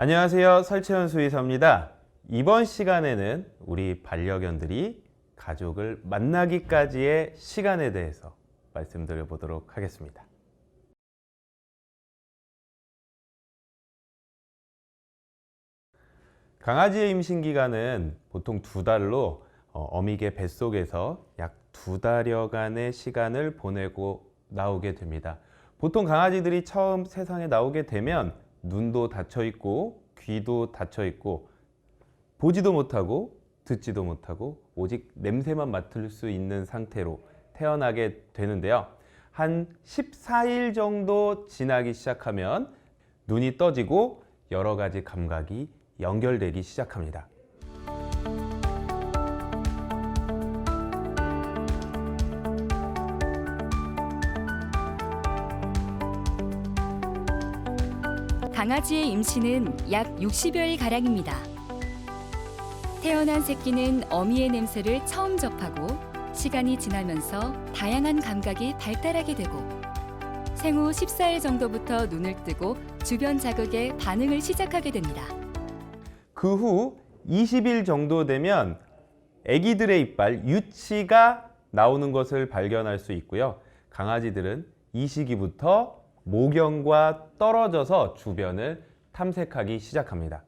안녕하세요. 설채연 수의사입니다. 이번 시간에는 우리 반려견들이 가족을 만나기까지의 시간에 대해서 말씀드려 보도록 하겠습니다. 강아지의 임신 기간은 보통 2달로 어미개 뱃속에서 약 2달여간의 시간을 보내고 나오게 됩니다. 보통 강아지들이 처음 세상에 나오게 되면 눈도 닫혀 있고 귀도 닫혀 있고 보지도 못하고 듣지도 못하고 오직 냄새만 맡을 수 있는 상태로 태어나게 되는데요. 한 14일 정도 지나기 시작하면 눈이 떠지고 여러 가지 감각이 연결되기 시작합니다. 강아지의 임신은 약 60여일가량입니다. 태어난 새끼는 어미의 냄새를 처음 접하고 시간이 지나면서 다양한 감각이 발달하게 되고 생후 14일 정도부터 눈을 뜨고 주변 자극에 반응을 시작하게 됩니다. 그 후 20일 정도 되면 아기들의 이빨, 유치가 나오는 것을 발견할 수 있고요. 강아지들은 이 시기부터 모경과 떨어져서 주변을 탐색하기 시작합니다.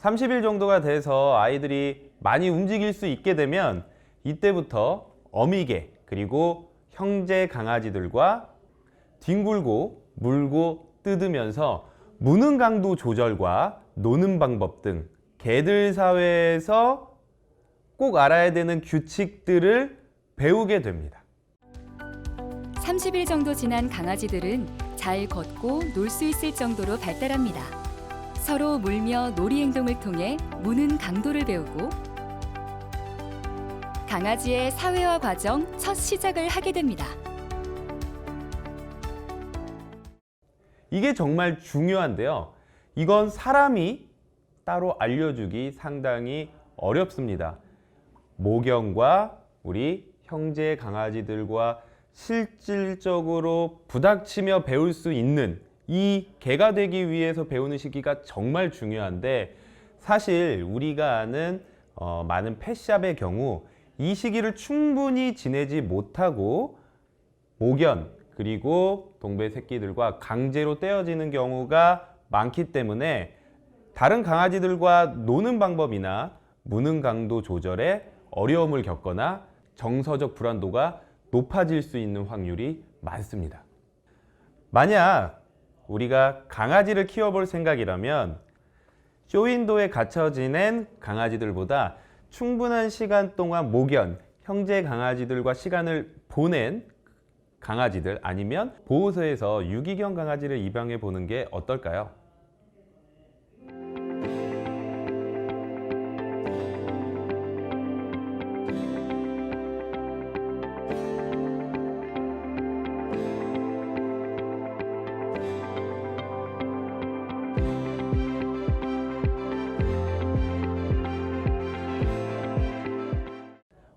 (30일) 정도가 돼서 아이들이 많이 움직일 수 있게 되면 이때부터 어미개 그리고 형제 강아지들과 뒹굴고 물고 뜯으면서 무는 강도 조절과 노는 방법 등 개들 사회에서 꼭 알아야 되는 규칙들을 배우게 됩니다. 30일 정도 지난 강아지들은 잘 걷고 놀 수 있을 정도로 발달합니다. 서로 물며 놀이 행동을 통해 무는 강도를 배우고 강아지의 사회화 과정 첫 시작을 하게 됩니다. 이게 정말 중요한데요. 이건 사람이 따로 알려주기 상당히 어렵습니다. 모경과 우리 형제 강아지들과 실질적으로 부닥치며 배울 수 있는 이 개가 되기 위해서 배우는 시기가 정말 중요한데 사실 우리가 아는 많은 펫샵의 경우 이 시기를 충분히 지내지 못하고 모견 그리고 동배 새끼들과 강제로 떼어지는 경우가 많기 때문에 다른 강아지들과 노는 방법이나 무는 강도 조절에 어려움을 겪거나 정서적 불안도가 높아질 수 있는 확률이 많습니다. 만약 우리가 강아지를 키워볼 생각이라면 쇼윈도에 갇혀 지낸 강아지들보다 충분한 시간 동안 모견, 형제 강아지들과 시간을 보낸 강아지들 아니면 보호소에서 유기견 강아지를 입양해 보는 게 어떨까요?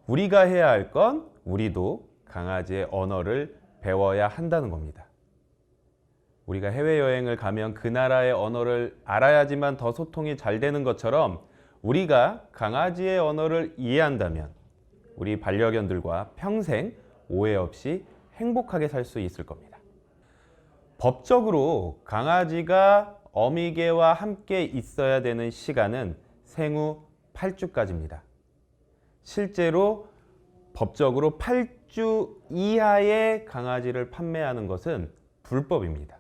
우리가 해야 할 건 우리도 강아지의 언어를 배워야 한다는 겁니다. 우리가 해외여행을 가면 그 나라의 언어를 알아야지만 더 소통이 잘 되는 것처럼 우리가 강아지의 언어를 이해한다면 우리 반려견들과 평생 오해 없이 행복하게 살 수 있을 겁니다. 법적으로 강아지가 어미개와 함께 있어야 되는 시간은 생후 8주까지입니다. 실제로 법적으로 8주 이하의 강아지를 판매하는 것은 불법입니다.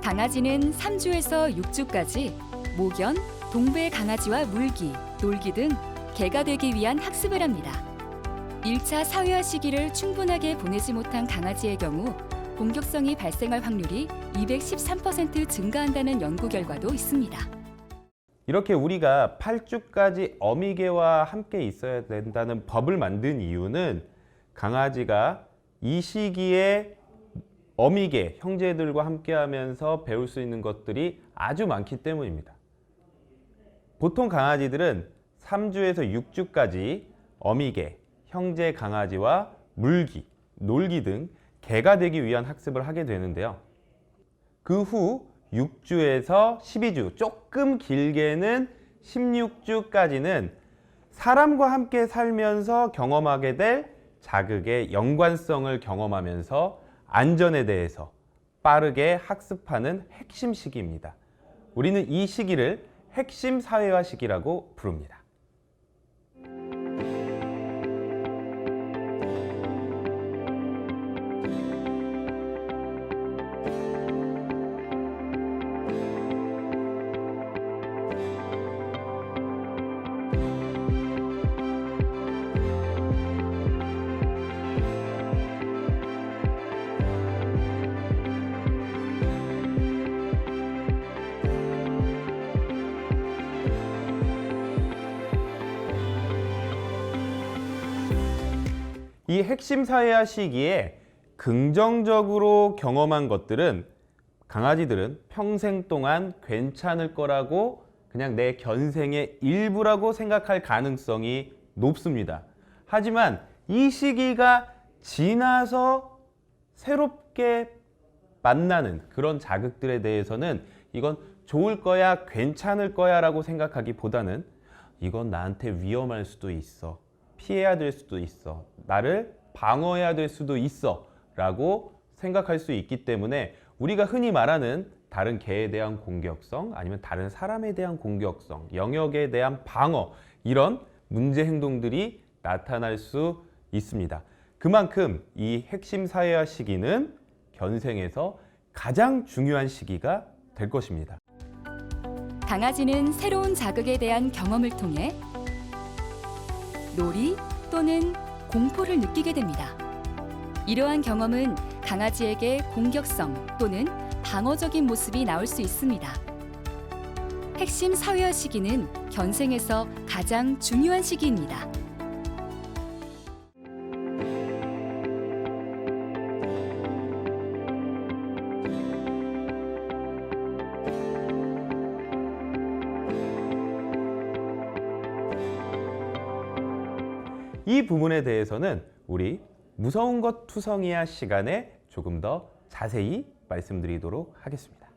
강아지는 3주에서 6주까지 모견, 동배 강아지와 물기, 놀기 등 개가 되기 위한 학습을 합니다. 1차 사회화 시기를 충분하게 보내지 못한 강아지의 경우 공격성이 발생할 확률이 213% 증가한다는 연구 결과도 있습니다. 이렇게 우리가 8주까지 어미개와 함께 있어야 된다는 법을 만든 이유는 강아지가 이 시기에 어미개, 형제들과 함께 하면서 배울 수 있는 것들이 아주 많기 때문입니다. 보통 강아지들은 3주에서 6주까지 어미개, 형제 강아지와 물기, 놀기 등 개가 되기 위한 학습을 하게 되는데요. 그 후 6주에서 12주, 조금 길게는 16주까지는 사람과 함께 살면서 경험하게 될 자극의 연관성을 경험하면서 안전에 대해서 빠르게 학습하는 핵심 시기입니다. 우리는 이 시기를 핵심 사회화 시기라고 부릅니다. 이 핵심 사회화 시기에 긍정적으로 경험한 것들은 강아지들은 평생 동안 괜찮을 거라고 그냥 내 견생의 일부라고 생각할 가능성이 높습니다. 하지만 이 시기가 지나서 새롭게 만나는 그런 자극들에 대해서는 이건 좋을 거야, 괜찮을 거야 라고 생각하기보다는 이건 나한테 위험할 수도 있어, 피해야 될 수도 있어, 나를 방어해야 될 수도 있어 라고 생각할 수 있기 때문에 우리가 흔히 말하는 다른 개에 대한 공격성 아니면 다른 사람에 대한 공격성, 영역에 대한 방어 이런 문제 행동들이 나타날 수 있습니다. 그만큼 이 핵심 사회화 시기는 견생에서 가장 중요한 시기가 될 것입니다. 강아지는 새로운 자극에 대한 경험을 통해 놀이 또는 공포를 느끼게 됩니다. 이러한 경험은 강아지에게 공격성 또는 방어적인 모습이 나올 수 있습니다. 핵심 사회화 시기는 견생에서 가장 중요한 시기입니다. 이 부분에 대해서는 우리 무서운 것 투성이야 시간에 조금 더 자세히 말씀드리도록 하겠습니다.